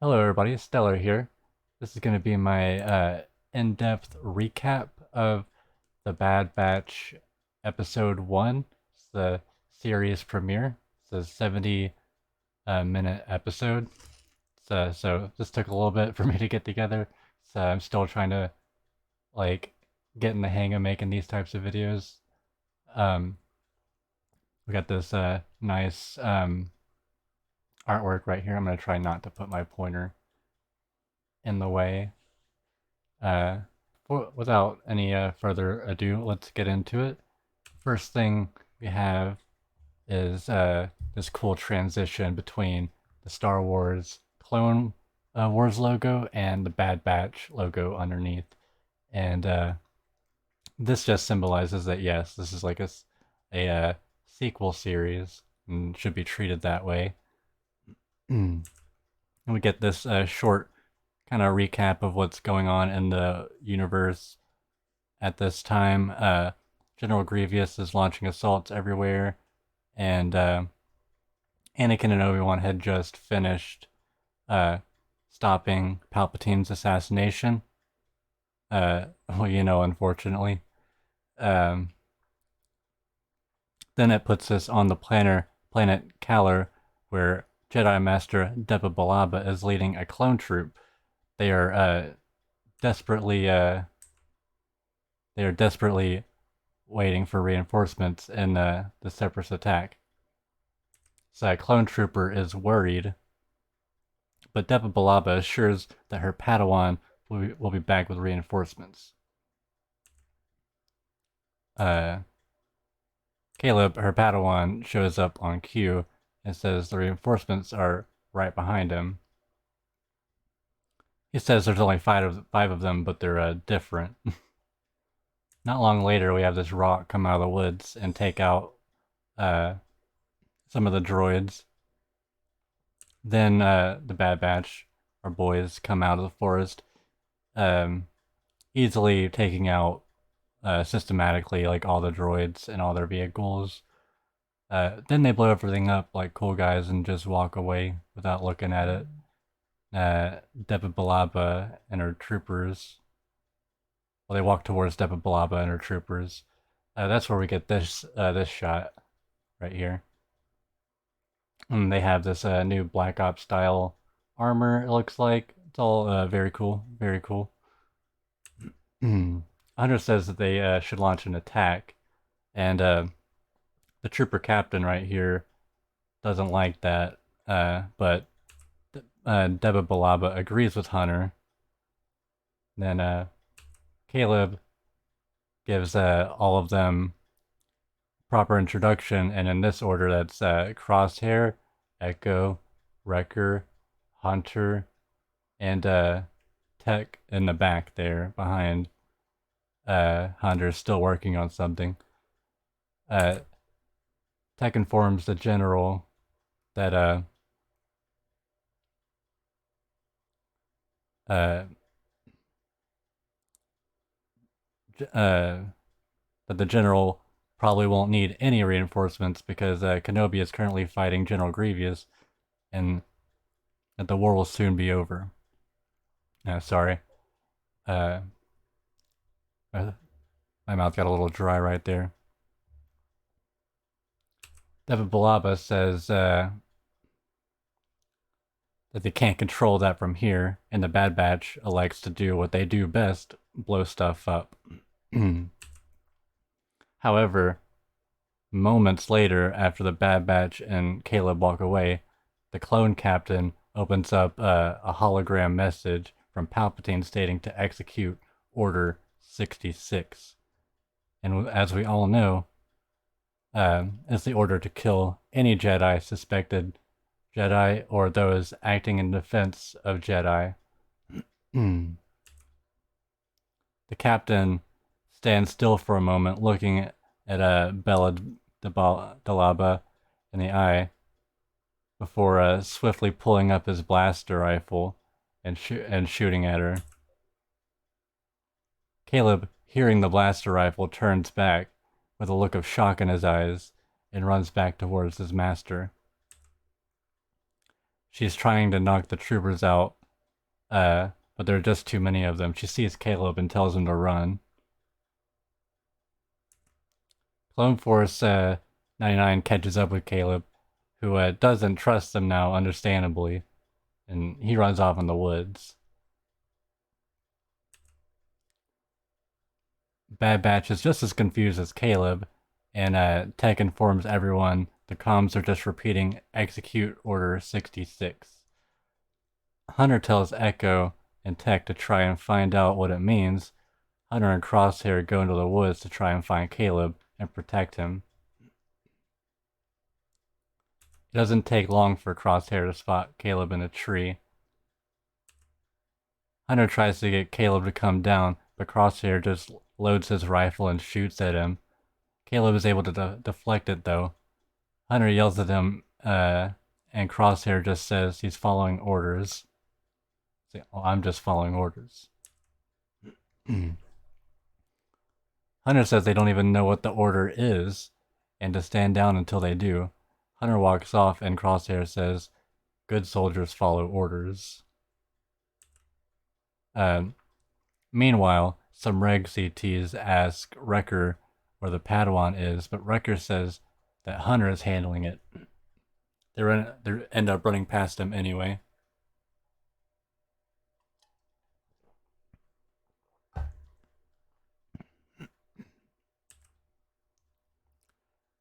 Hello everybody, Stellar here. This is going to be my in-depth recap of The Bad Batch Episode 1. It's the series premiere. It's a 70 minute episode. So this took a little bit for me to get together. So I'm still trying to like get in the hang of making these types of videos. Um, we got this nice artwork right here. I'm going to try not to put my pointer in the way. Uh, Without any further ado, let's get into it. First thing we have is this cool transition between the Star Wars Clone Wars logo and the Bad Batch logo underneath. And this just symbolizes that, yes, this is like a sequel series and should be treated that way. And we get this short kind of recap of what's going on in the universe at this time. General Grievous is launching assaults everywhere, and Anakin and Obi-Wan had just finished stopping Palpatine's assassination. Well, unfortunately. Um, then it puts us on the planet Kaller, where Jedi Master Deba Balaba is leading a clone troop. They are desperately waiting for reinforcements in the Separatist attack. So a clone trooper is worried, but Deba Balaba assures that her Padawan will be back with reinforcements. Caleb, her Padawan, shows up on cue and says the reinforcements are right behind him. He says there's only five of them, but they're different. Not long later, we have this rock come out of the woods and take out some of the droids. Then the Bad Batch, our boys, come out of the forest, easily taking out systematically like all the droids and all their vehicles. Then they blow everything up like cool guys and just walk away without looking at it. Deba Balaba and her troopers. Well, they walk towards Deba Balaba and her troopers. That's where we get this shot right here. And they have this new Black Ops style armor. It looks like it's all very cool, very cool. Hunter says that they should launch an attack, and the trooper captain right here doesn't like that. But Deba Balaba agrees with Hunter. Then Caleb gives all of them proper introduction, and in this order, that's Crosshair, Echo, Wrecker, Hunter, and Tech in the back there behind. Hunter's still working on something. Tech informs the general that that the general probably won't need any reinforcements because Kenobi is currently fighting General Grievous, and that the war will soon be over. Sorry. My mouth got a little dry right there. Deba Balaba says that they can't control that from here, and the Bad Batch elects to do what they do best, blow stuff up. However, moments later, after the Bad Batch and Caleb walk away, the clone captain opens up a hologram message from Palpatine stating to execute Order 66. And as we all know, it's the order to kill any Jedi suspected Jedi or those acting in defense of Jedi. The captain stands still for a moment, looking at Bella Dalaba in the eye, before swiftly pulling up his blaster rifle and shooting at her. Caleb, hearing the blaster rifle, turns back with a look of shock in his eyes and runs back towards his master. She's trying to knock the troopers out, but there are just too many of them. She sees Caleb and tells him to run. Clone Force 99 catches up with Caleb, who doesn't trust them now, understandably, and he runs off in the woods. Bad Batch is just as confused as Caleb, and Tech informs everyone the comms are just repeating Execute Order 66. Hunter tells Echo and Tech to try and find out what it means. Hunter and Crosshair go into the woods to try and find Caleb and protect him. It doesn't take long for Crosshair to spot Caleb in a tree. Hunter tries to get Caleb to come down, but Crosshair just loads his rifle and shoots at him. Caleb is able to deflect it though. Hunter yells at him, and Crosshair just says he's following orders. Well, I'm just following orders. Hunter says they don't even know what the order is, and to stand down until they do. Hunter walks off, and Crosshair says, "Good soldiers follow orders." Meanwhile, some Reg CTs ask Wrecker where the Padawan is, but Wrecker says that Hunter is handling it. They end up running past him anyway.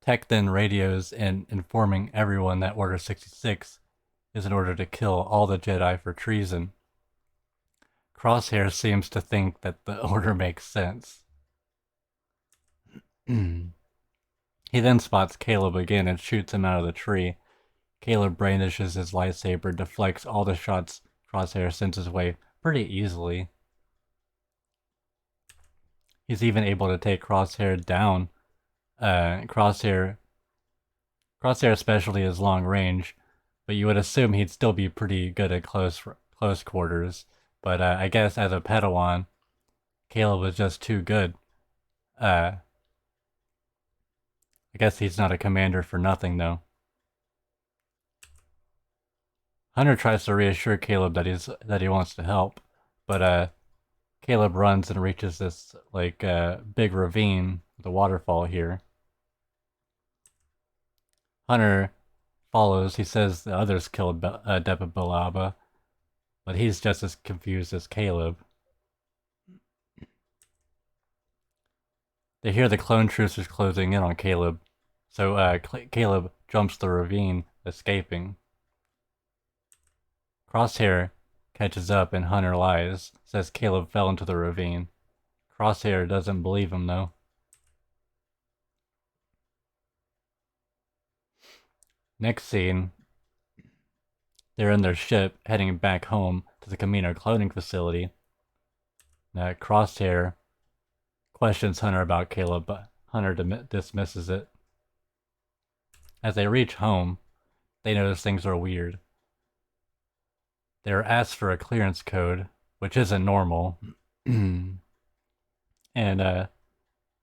Tech then radios in informing everyone that Order 66 is in order to kill all the Jedi for treason. Crosshair seems to think that the order makes sense. He then spots Caleb again and shoots him out of the tree. Caleb brandishes his lightsaber, deflects all the shots Crosshair sends his way pretty easily. He's even able to take Crosshair down. Crosshair specialty is long range, but you would assume he'd still be pretty good at close quarters. But I guess as a Padawan, Caleb was just too good. I guess he's not a commander for nothing, though. Hunter tries to reassure Caleb that he wants to help, but Caleb runs and reaches this big ravine with a waterfall here. Hunter follows. He says the others killed Depa Billaba, but he's just as confused as Caleb. They hear the clone troopers closing in on Caleb, so Caleb jumps the ravine, escaping. Crosshair catches up and Hunter lies, says Caleb fell into the ravine. Crosshair doesn't believe him though. Next scene, they're in their ship heading back home to the Camino cloning facility. Now, Crosshair questions Hunter about Caleb, but Hunter dismisses it. As they reach home, they notice things are weird. They're asked for a clearance code, which isn't normal. And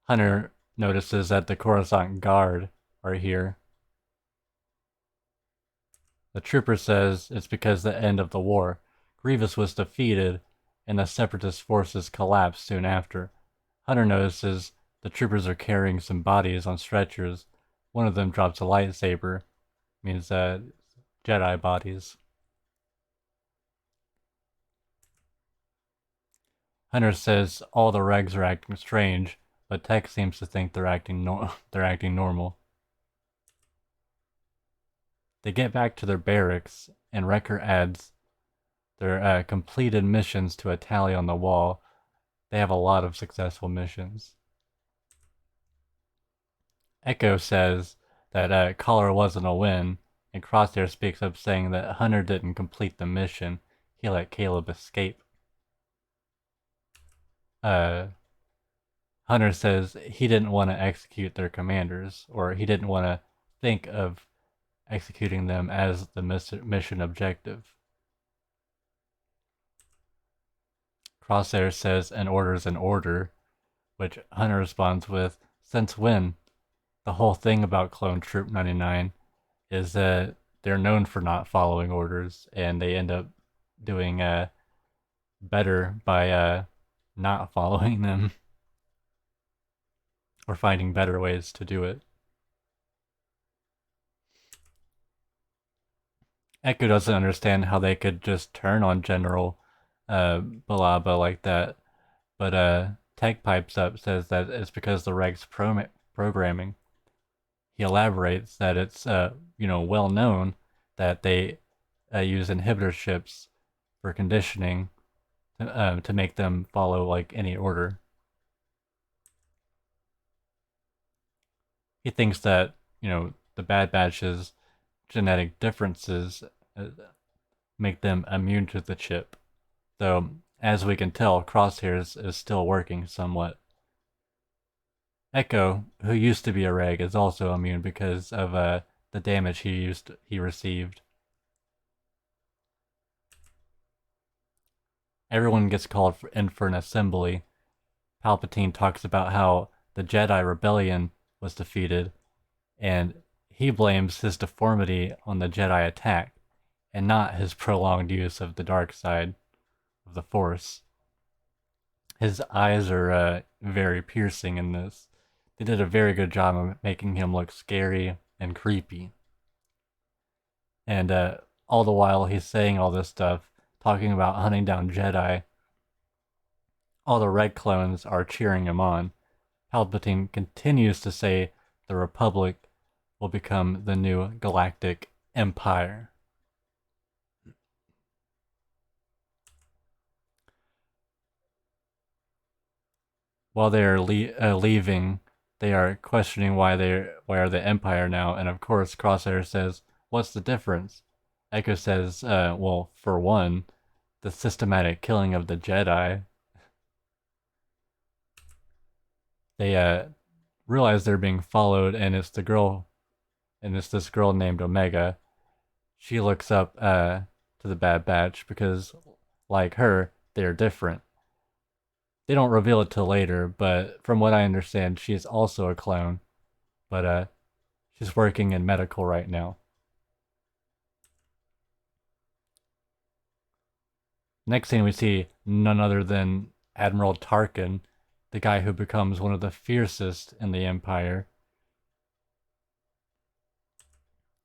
Hunter notices that the Coruscant Guard are here. The trooper says it's because the end of the war. Grievous was defeated, and the Separatist forces collapsed soon after. Hunter notices the troopers are carrying some bodies on stretchers. One of them drops a lightsaber. Means Jedi bodies. Hunter says all the regs are acting strange, but Tech seems to think they're acting normal. They get back to their barracks, and Wrecker adds their completed missions to a tally on the wall. They have a lot of successful missions. Echo says that Collar wasn't a win, and Crosshair speaks up saying that Hunter didn't complete the mission. He let Caleb escape. Hunter says he didn't want to execute their commanders, or he didn't want to think of executing them as the mission objective. Crosshair says an order's an order, which Hunter responds with, "Since when? The whole thing about Clone Troop 99 is that they're known for not following orders, and they end up doing better by not following them or finding better ways to do it. Echo doesn't understand how they could just turn on General Balaba like that, but Tech pipes up, says that it's because the reg's programming. He elaborates that it's well known that they use inhibitor chips for conditioning to make them follow like any order. He thinks that the Bad Batch's genetic differences make them immune to the chip, though as we can tell, Crosshairs is still working somewhat. Echo, who used to be a reg, is also immune because of the damage he received. Everyone gets called in for an assembly. Palpatine talks about how the Jedi Rebellion was defeated, and he blames his deformity on the Jedi attack, and not his prolonged use of the dark side of the Force. His eyes are very piercing in this. They did a very good job of making him look scary and creepy. And all the while he's saying all this stuff, talking about hunting down Jedi, all the Red clones are cheering him on. Palpatine continues to say the Republic will become the new galactic empire. While they are leaving, they are questioning why are the Empire now, and of course Crosshair says, "What's the difference?" Echo says, "Well, for one, the systematic killing of the Jedi." They realize they're being followed, and it's this girl named Omega. She looks up to the Bad Batch because, like her, they're different. They don't reveal it till later, but from what I understand, she is also a clone, but she's working in medical right now. Next thing we see, none other than Admiral Tarkin, the guy who becomes one of the fiercest in the Empire.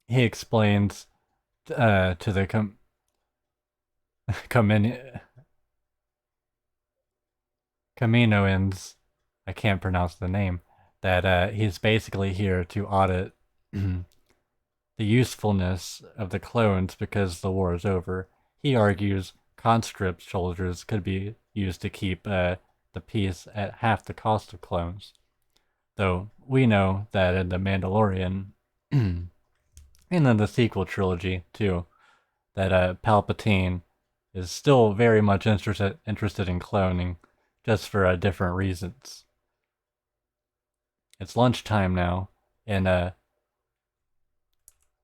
He explains to the Kaminoans, I can't pronounce the name, that he's basically here to audit the usefulness of the clones because the war is over. He argues conscript soldiers could be used to keep the peace at half the cost of clones. Though we know that in The Mandalorian, and then the sequel trilogy too, that Palpatine is still very much interested in cloning, just for different reasons. It's lunchtime now, and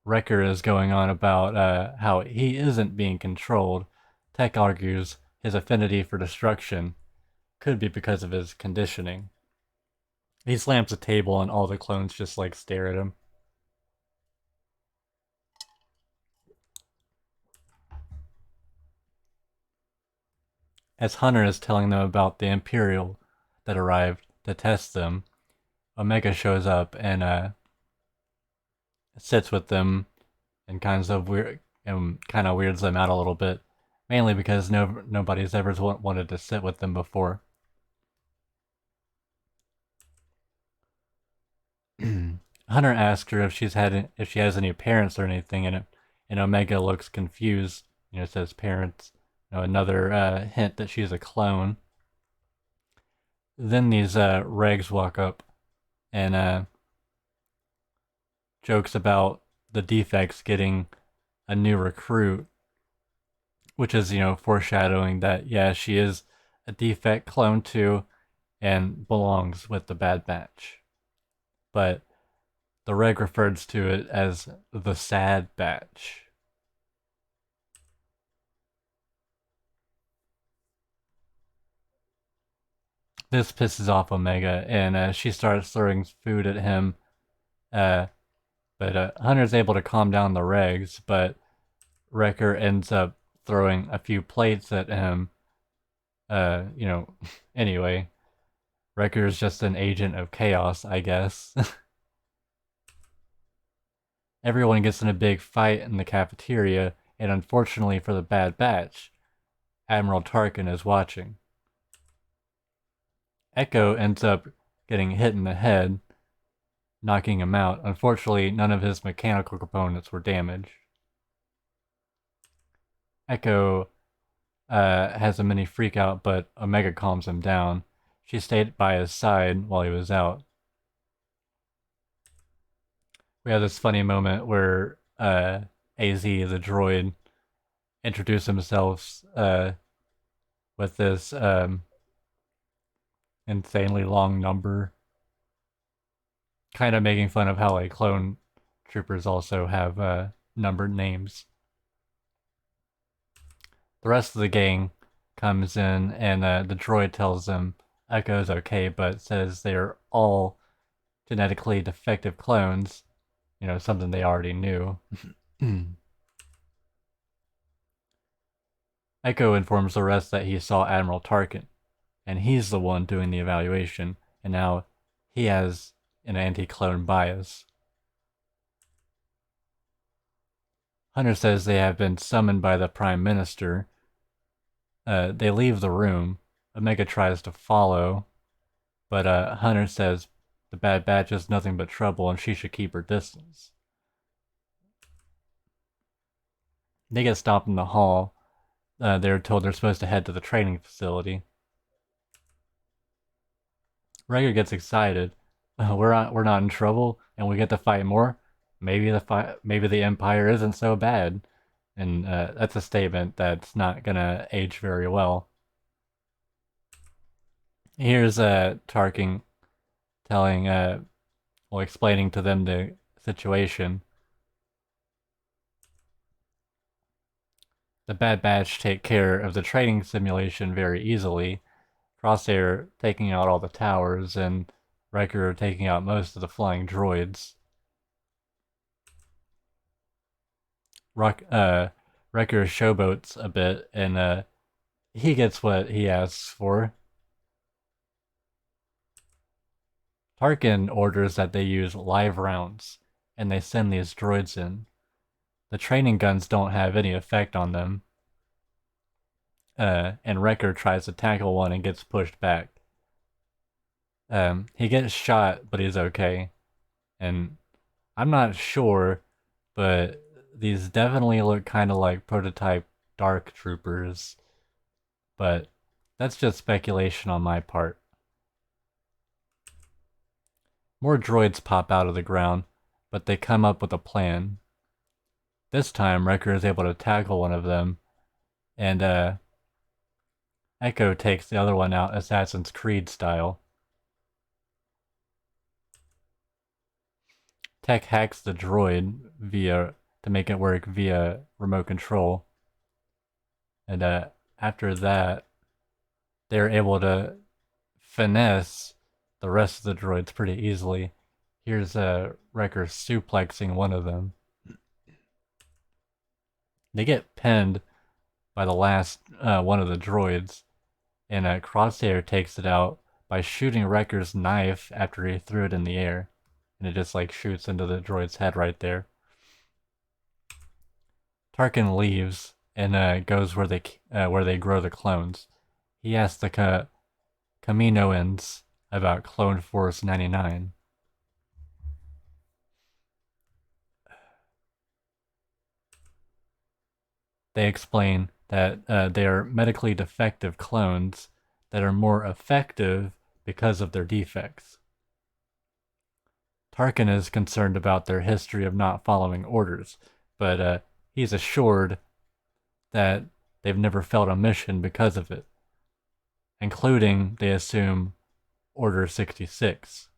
Wrecker is going on about how he isn't being controlled. Tech argues his affinity for destruction could be because of his conditioning. He slams the table and all the clones just like stare at him. As Hunter is telling them about the Imperial that arrived to test them, Omega shows up and sits with them and kind of weirds them out a little bit, mainly because nobody's ever wanted to sit with them before. Hunter asks her if she has any parents or anything, and Omega looks confused. Says parents. Another hint that she's a clone. Then these regs walk up and jokes about the defects getting a new recruit, which is foreshadowing that she is a defect clone too and belongs with the Bad Batch. But the reg refers to it as the Sad Batch. This pisses off Omega, and she starts throwing food at him. But Hunter's able to calm down the regs, but Wrecker ends up throwing a few plates at him. You know, anyway, Wrecker's just an agent of chaos, I guess. Everyone gets in a big fight in the cafeteria, and unfortunately for the Bad Batch, Admiral Tarkin is watching. Echo ends up getting hit in the head, knocking him out. Unfortunately, none of his mechanical components were damaged. Echo has a mini freak out, but Omega calms him down. She stayed by his side while he was out. We have this funny moment where AZ, the droid, introduced himself with this insanely long number, kind of making fun of how like clone troopers also have numbered names. The rest of the gang comes in, and the droid tells them Echo's okay, but says they're all genetically defective clones. You know, something they already knew. Echo informs the rest that he saw Admiral Tarkin, and he's the one doing the evaluation, and now he has an anti-clone bias. Hunter says they have been summoned by the Prime Minister. They leave the room. Omega tries to follow, but Hunter says the Bad Batch is nothing but trouble and she should keep her distance. They get stopped in the hall. They're told they're supposed to head to the training facility. Rager gets excited. We're not in trouble, and we get to fight more. Maybe the Empire isn't so bad, and that's a statement that's not gonna age very well. Here's Tarkin telling, explaining to them the situation. The Bad Batch take care of the training simulation very easily. Crosshair taking out all the towers, and Wrecker taking out most of the flying droids. Wrecker showboats a bit, and he gets what he asks for. Tarkin orders that they use live rounds, and they send these droids in. The training guns don't have any effect on them. And Wrecker tries to tackle one and gets pushed back. He gets shot, but he's okay. And I'm not sure, but these definitely look kind of like prototype Dark Troopers. But that's just speculation on my part. More droids pop out of the ground, but they come up with a plan. This time, Wrecker is able to tackle one of them, and Echo takes the other one out Assassin's Creed style. Tech hacks the droid to make it work via remote control. And after that, they're able to finesse the rest of the droids pretty easily. Here's Wrecker suplexing one of them. They get pinned by the last one of the droids, and Crosshair takes it out by shooting Wrecker's knife after he threw it in the air, and it just like shoots into the droid's head right there. Tarkin leaves and goes where they grow the clones. He asks the Kaminoans about Clone Force 99. They explain that they are medically defective clones that are more effective because of their defects. Tarkin is concerned about their history of not following orders, but he's assured that they've never failed a mission because of it, including, they assume, Order 66.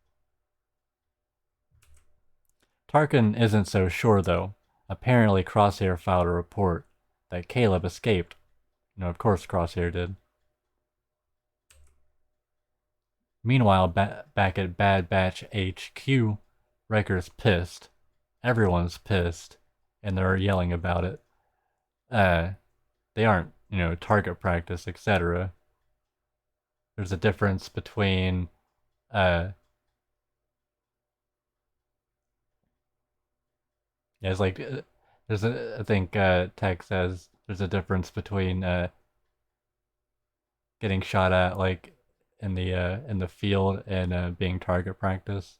Tarkin isn't so sure, though. Apparently, Crosshair filed a report that Caleb escaped. Of course Crosshair did. Meanwhile, back at Bad Batch HQ, Wrecker's pissed. everyone's pissed and they're yelling about it. They aren't, target practice, etc. There's a difference between yeah, it's like there's a I think Tech says there's a difference between getting shot at like in the field and being target practice.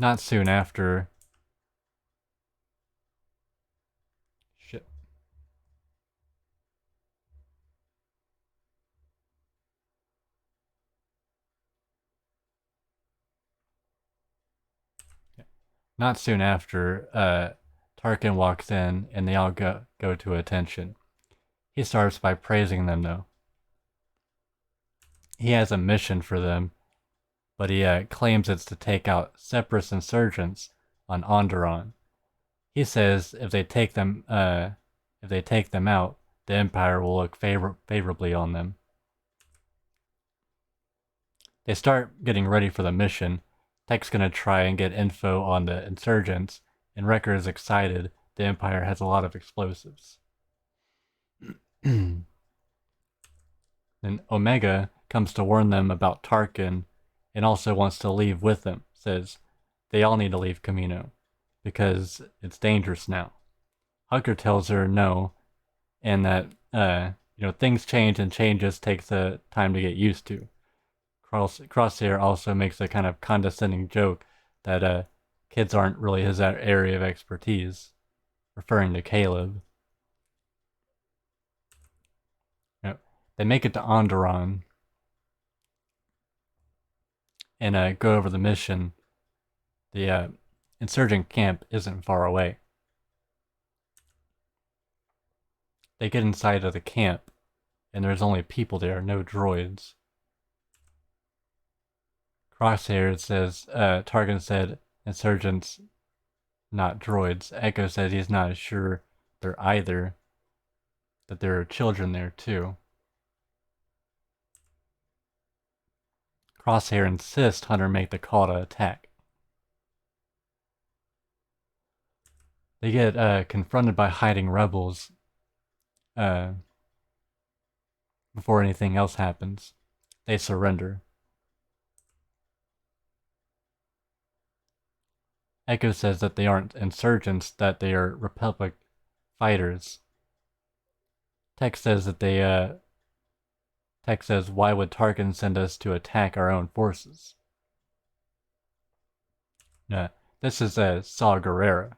Not soon after. Shit. Not soon after, Tarkin walks in and they all go to attention. He starts by praising them though. He has a mission for them, but he claims it's to take out separatist insurgents on Onderon. He says if they take them out, the Empire will look favorably on them. They start getting ready for the mission. Tech's gonna try and get info on the insurgents, and Wrecker is excited. The Empire has a lot of explosives. Then Omega comes to warn them about Tarkin and also wants to leave with them. Says they all need to leave Camino because it's dangerous now. Hunker tells her no, and that things change and changes takes time to get used to. Crosshair also makes a kind of condescending joke that kids aren't really his area of expertise, referring to Caleb. They make it to Onderon and go over the mission. The insurgent camp isn't far away. They get inside of the camp, and there's only people there, no droids. Crosshair says, Tarkin said insurgents, not droids. Echo says he's not sure they're either, that there are children there too. Crosshair insists Hunter make the call to attack. They get confronted by hiding rebels before anything else happens. They surrender. Echo says that they aren't insurgents, that they are Republic fighters. Tech says Tech says, why would Tarkin send us to attack our own forces? No, this is Saw Gerrera.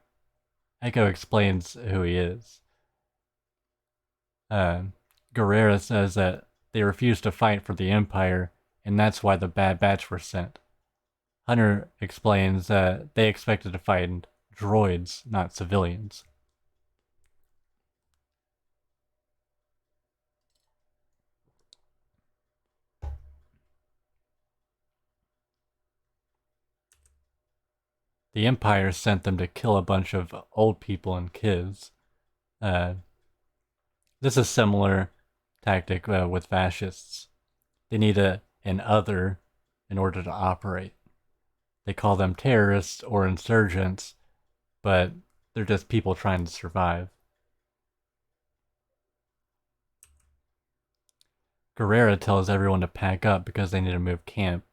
Echo explains who he is. Gerrera says that they refused to fight for the Empire, and that's why the Bad Batch were sent. Hunter explains that they expected to fight droids, not civilians. The Empire sent them to kill a bunch of old people and kids. This is similar tactic with fascists. They need an other in order to operate. They call them terrorists or insurgents, but they're just people trying to survive. Gerrera tells everyone to pack up because they need to move camp.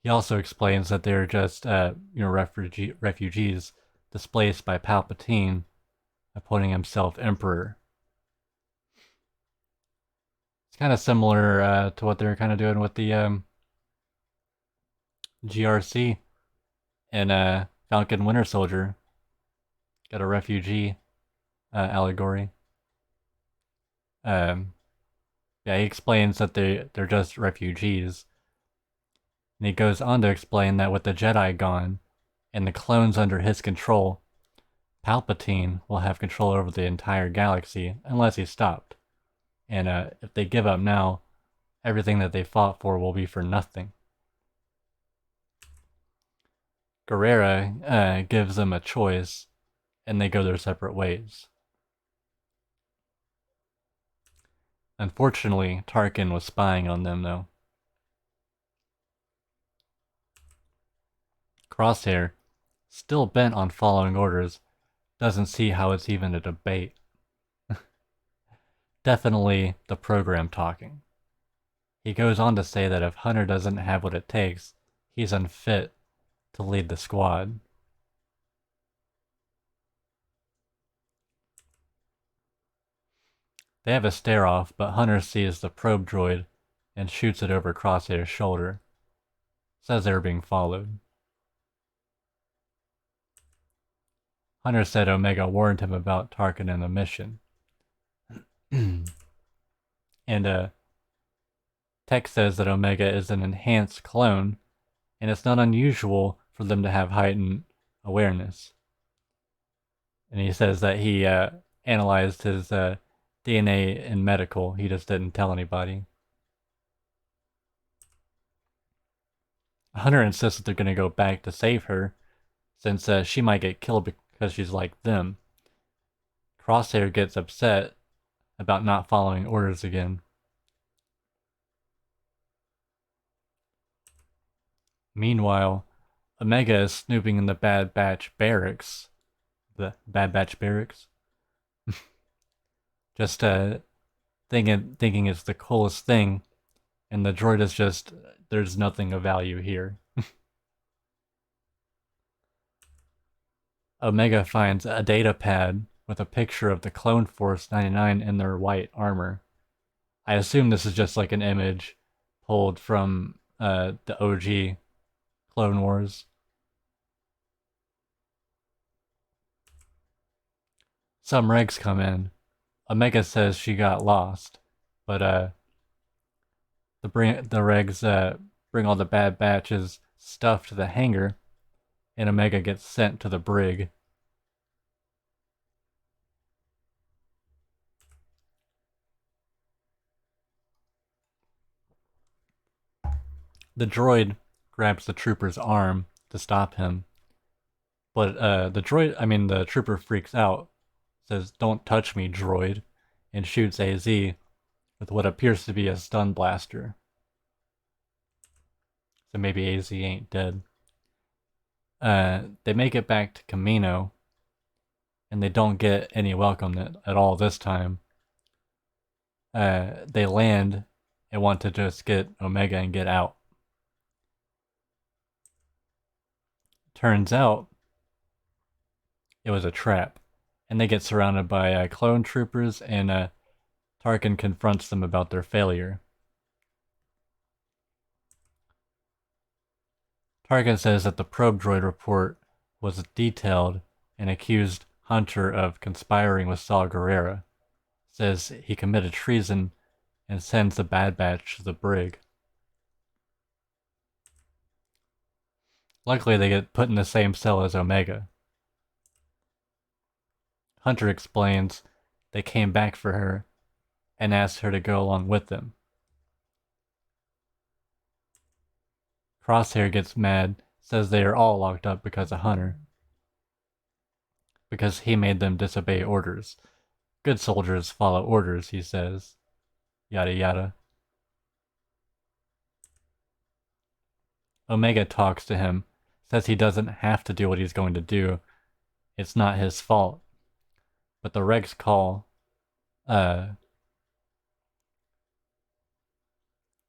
He also explains that they're just refugees displaced by Palpatine, appointing himself emperor. It's kind of similar to what they're kind of doing with the GRC and Falcon Winter Soldier. Got a refugee allegory. Yeah, he explains that they're just refugees. And he goes on to explain that with the Jedi gone and the clones under his control, Palpatine will have control over the entire galaxy unless he's stopped. And if they give up now, everything that they fought for will be for nothing. Gerrera gives them a choice, and they go their separate ways. Unfortunately, Tarkin was spying on them, though. Crosshair, still bent on following orders, doesn't see how it's even a debate. Definitely the program talking. He goes on to say that if Hunter doesn't have what it takes, he's unfit to lead the squad. They have a stare-off, but Hunter sees the probe droid and shoots it over Crosshair's shoulder. Says they were being followed. Hunter said Omega warned him about Tarkin and the mission. And Tech says that Omega is an enhanced clone, and it's not unusual for them to have heightened awareness. And he says that he analyzed his DNA in medical. He just didn't tell anybody. Hunter insists that they're going to go back to save her, since she might get killed because she's like them. Crosshair gets upset about not following orders again. Meanwhile, Omega is snooping in the Bad Batch barracks. The Bad Batch barracks? Just thinking it's the coolest thing, and the droid is just, there's nothing of value here. Omega finds a data pad with a picture of the Clone Force 99 in their white armor. I assume this is just like an image pulled from the OG Clone Wars. Some regs come in. Omega says she got lost, but the regs bring all the Bad Batch's stuff to the hangar, and Omega gets sent to the brig. The droid grabs the trooper's arm to stop him, but the trooper freaks out, says, "Don't touch me, droid," and shoots AZ with what appears to be a stun blaster. So maybe AZ ain't dead. They make it back to Camino, and they don't get any welcome at all this time. They land and want to just get Omega and get out. Turns out it was a trap, and they get surrounded by clone troopers, and Tarkin confronts them about their failure. Tarkin says that the probe droid report was detailed and accused Hunter of conspiring with Saw Gerrera. Says he committed treason and sends the Bad Batch to the brig. Luckily, they get put in the same cell as Omega. Hunter explains they came back for her and asked her to go along with them. Crosshair gets mad, says they are all locked up because of Hunter. Because he made them disobey orders. Good soldiers follow orders, he says. Yada yada. Omega talks to him, says he doesn't have to do what he's going to do. It's not his fault. But the regs call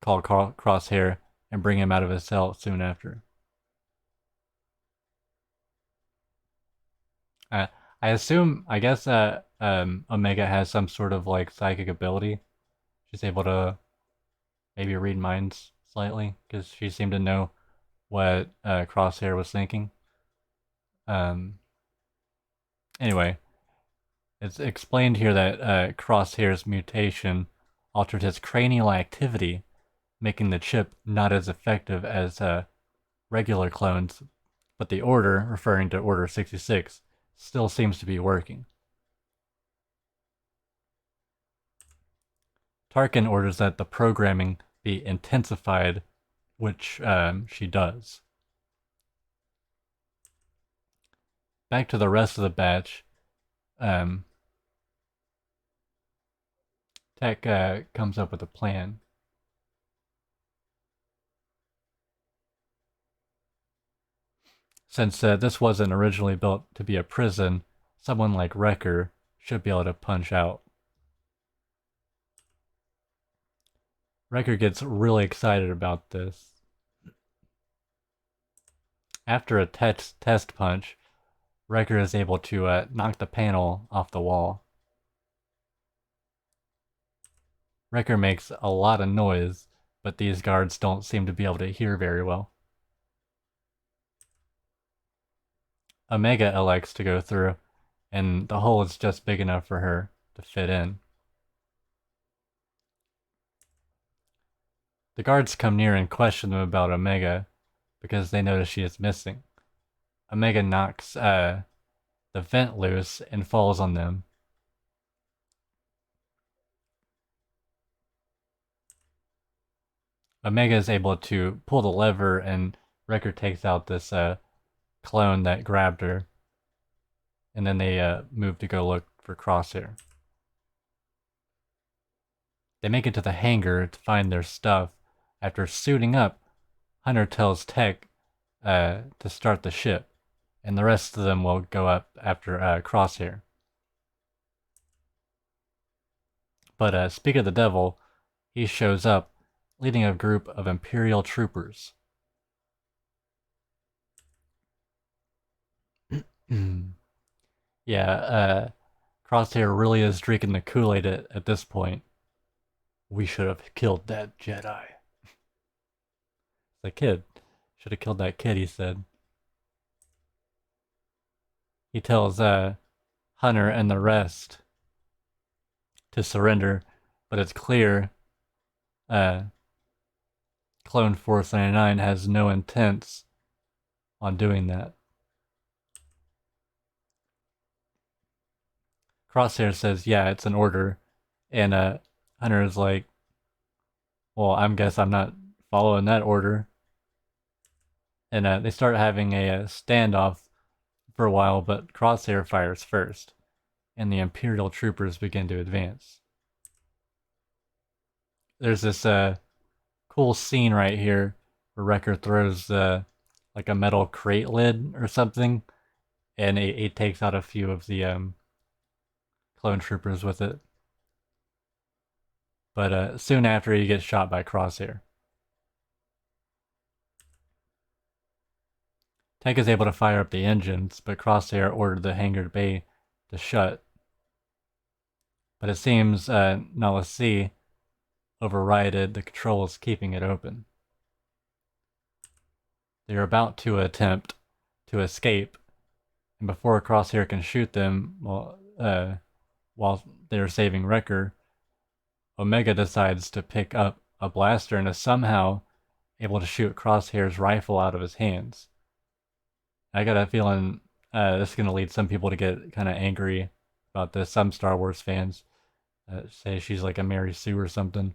Crosshair and bring him out of his cell soon after. I assume, I guess Omega has some sort of like psychic ability. She's able to maybe read minds slightly, because she seemed to know what Crosshair was thinking. Anyway, it's explained here that Crosshair's mutation altered his cranial activity, making the chip not as effective as regular clones, but the order, referring to Order 66, still seems to be working. Tarkin orders that the programming be intensified, which she does. Back to the rest of the batch, Tech comes up with a plan. Since this wasn't originally built to be a prison, someone like Wrecker should be able to punch out. Wrecker gets really excited about this. After a test punch, Wrecker is able to knock the panel off the wall. Wrecker makes a lot of noise, but these guards don't seem to be able to hear very well. Omega elects to go through, and the hole is just big enough for her to fit in. The guards come near and question them about Omega because they notice she is missing. Omega knocks the vent loose and falls on them. Omega is able to pull the lever, and Wrecker takes out this clone that grabbed her. And then they move to go look for Crosshair. They make it to the hangar to find their stuff. After suiting up, Hunter tells Tech to start the ship, and the rest of them will go up after Crosshair. But speak of the devil, he shows up, leading a group of Imperial troopers. Yeah, Crosshair really is drinking the Kool-Aid at this point. We should have killed that Jedi. The kid. Should have killed that kid, he said. He tells Hunter and the rest to surrender, but it's clear Clone Force 99 has no intents on doing that. Crosshair says, yeah, it's an order, and Hunter is like, well, I guess I'm not following that order. And they start having a standoff for a while, but Crosshair fires first, and the Imperial troopers begin to advance. There's this cool scene right here where Wrecker throws like a metal crate lid or something, and it takes out a few of the clone troopers with it. But soon after, he gets shot by Crosshair. Tech is able to fire up the engines, but Crosshair ordered the hangar bay to shut. But it seems Nala C overrided the controls, keeping it open. They are about to attempt to escape, and before Crosshair can shoot them, while they're saving Wrecker, Omega decides to pick up a blaster and is somehow able to shoot Crosshair's rifle out of his hands. I got a feeling this is going to lead some people to get kind of angry about this. Some Star Wars fans say she's like a Mary Sue or something.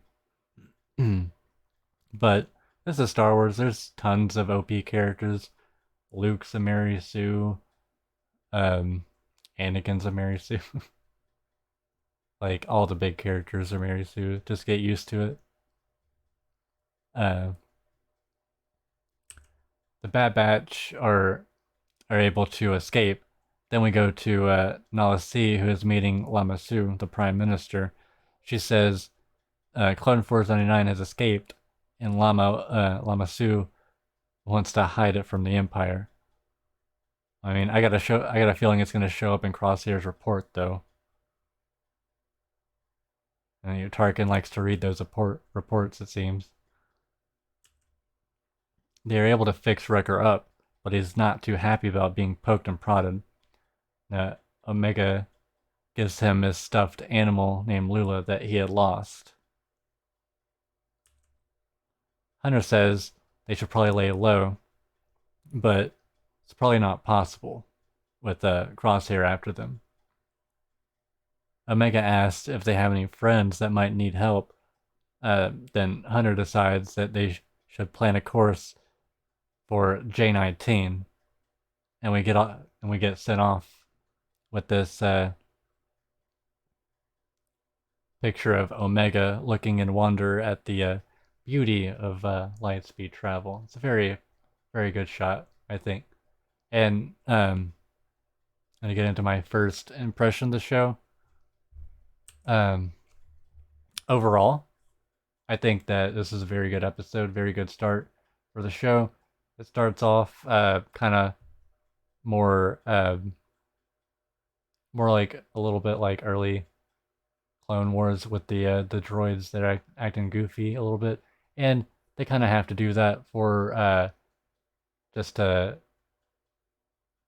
But this is Star Wars. There's tons of OP characters. Luke's a Mary Sue. Anakin's a Mary Sue. Like, all the big characters are Mary Sue. Just get used to it. The Bad Batch are able to escape. Then we go to Nala C, who is meeting Lama Su, the Prime Minister. She says Clone Force 99 has escaped, and Lama Su wants to hide it from the Empire. I mean, I got a feeling it's going to show up in Crosshair's report, though. And Tarkin likes to read those reports, it seems. They are able to fix Wrecker up, but he's not too happy about being poked and prodded. Omega gives him his stuffed animal named Lula that he had lost. Hunter says they should probably lay low, but it's probably not possible with Crosshair after them. Omega asks if they have any friends that might need help. Then Hunter decides that they should plan a course for J19, and we get sent off with this picture of Omega looking in wonder at the beauty of light speed travel. It's a very, very good shot, I think. And I'm gonna get into my first impression of the show. Um, Overall, I think that this is a very good episode, very good start for the show. It starts off kind of more more like a little bit like early Clone Wars with the droids that are acting goofy a little bit, and they kind of have to do that for just to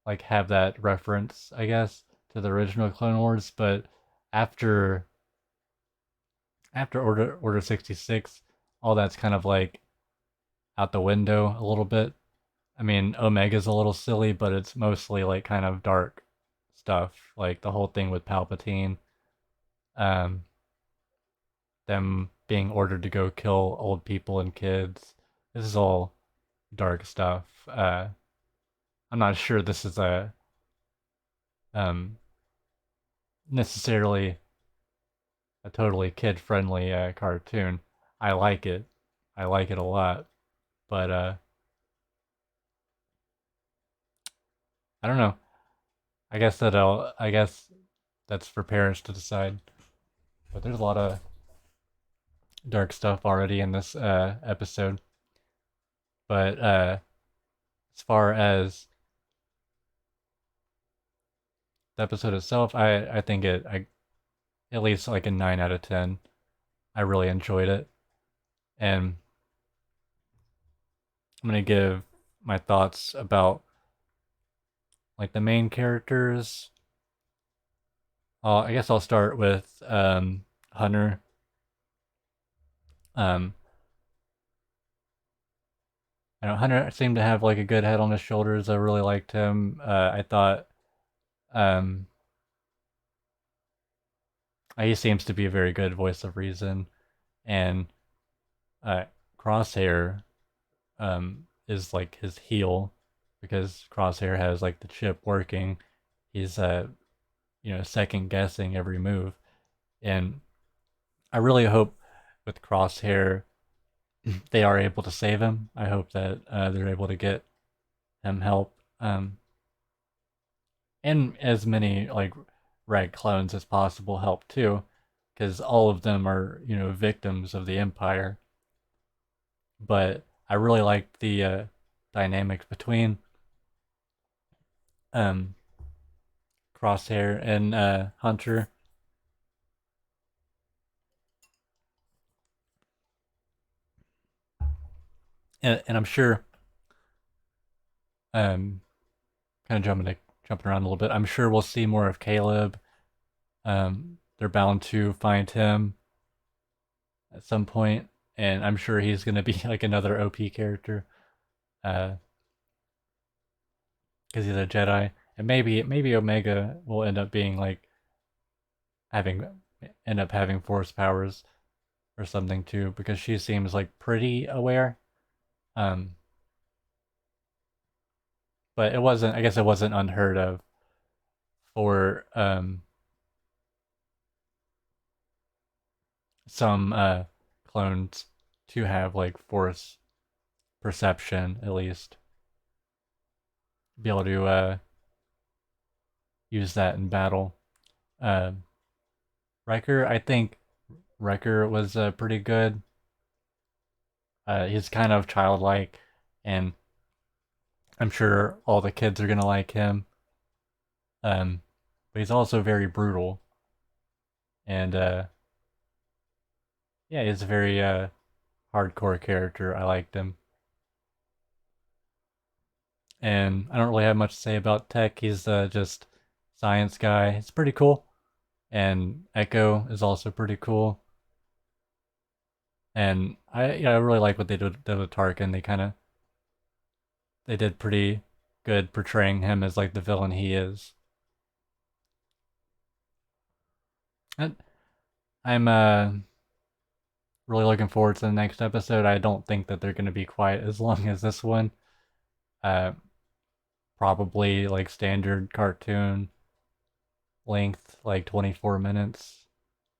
like have that reference, I guess, to the original Clone Wars. But after Order 66, all that's kind of like out the window a little bit. I mean, Omega's a little silly, but it's mostly like kind of dark stuff, like the whole thing with Palpatine, um, them being ordered to go kill old people and kids. This is all dark stuff. I'm not sure this is a um, necessarily a totally kid-friendly cartoon. I like it. I like it a lot, but I don't know. I guess that's for parents to decide. But there's a lot of dark stuff already in this episode. But as far as the episode itself, I think I at least like a 9 out of 10. I really enjoyed it, and I'm gonna give my thoughts about like the main characters. I guess I'll start with Hunter. Um, I know Hunter seemed to have like a good head on his shoulders. I really liked him. I thought um, he seems to be a very good voice of reason, and uh, Crosshair is like his heel because Crosshair has like the chip working. He's second guessing every move, and I really hope with Crosshair they are able to save him. I hope that they're able to get him help, and as many like rag clones as possible help too, because all of them are victims of the Empire. But I really like the dynamics between um, Crosshair and Hunter. And I'm sure, um, kind of jumping around a little bit. I'm sure we'll see more of Caleb. They're bound to find him at some point, and I'm sure he's gonna be like another OP character, because he's a Jedi. And maybe Omega will end up being like having end up having Force powers or something too, because she seems like pretty aware. Um, but it wasn't. I guess it wasn't unheard of for some clones to have like Force perception, at least be able to use that in battle. Uh, Riker, I think Riker was pretty good. He's kind of childlike, and I'm sure all the kids are gonna like him. Um, but he's also very brutal, and yeah, he's a very hardcore character. I liked him, and I don't really have much to say about Tech. He's just science guy. It's pretty cool, and Echo is also pretty cool. And I really like what they did with Tarkin. They did pretty good portraying him as like the villain he is. And I'm really looking forward to the next episode. I don't think that they're going to be quite as long as this one. Uh, Probably like standard cartoon length, like 24 minutes.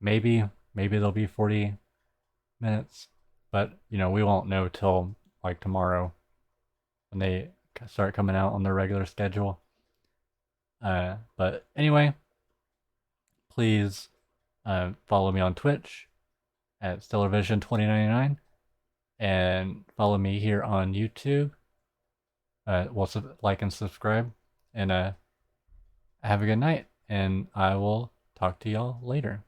Maybe they'll be 40 minutes, but we won't know till like tomorrow when they start coming out on their regular schedule. But anyway, please follow me on Twitch at StellarVision 2099 and follow me here on YouTube. Like and subscribe, and have a good night, and I will talk to y'all later.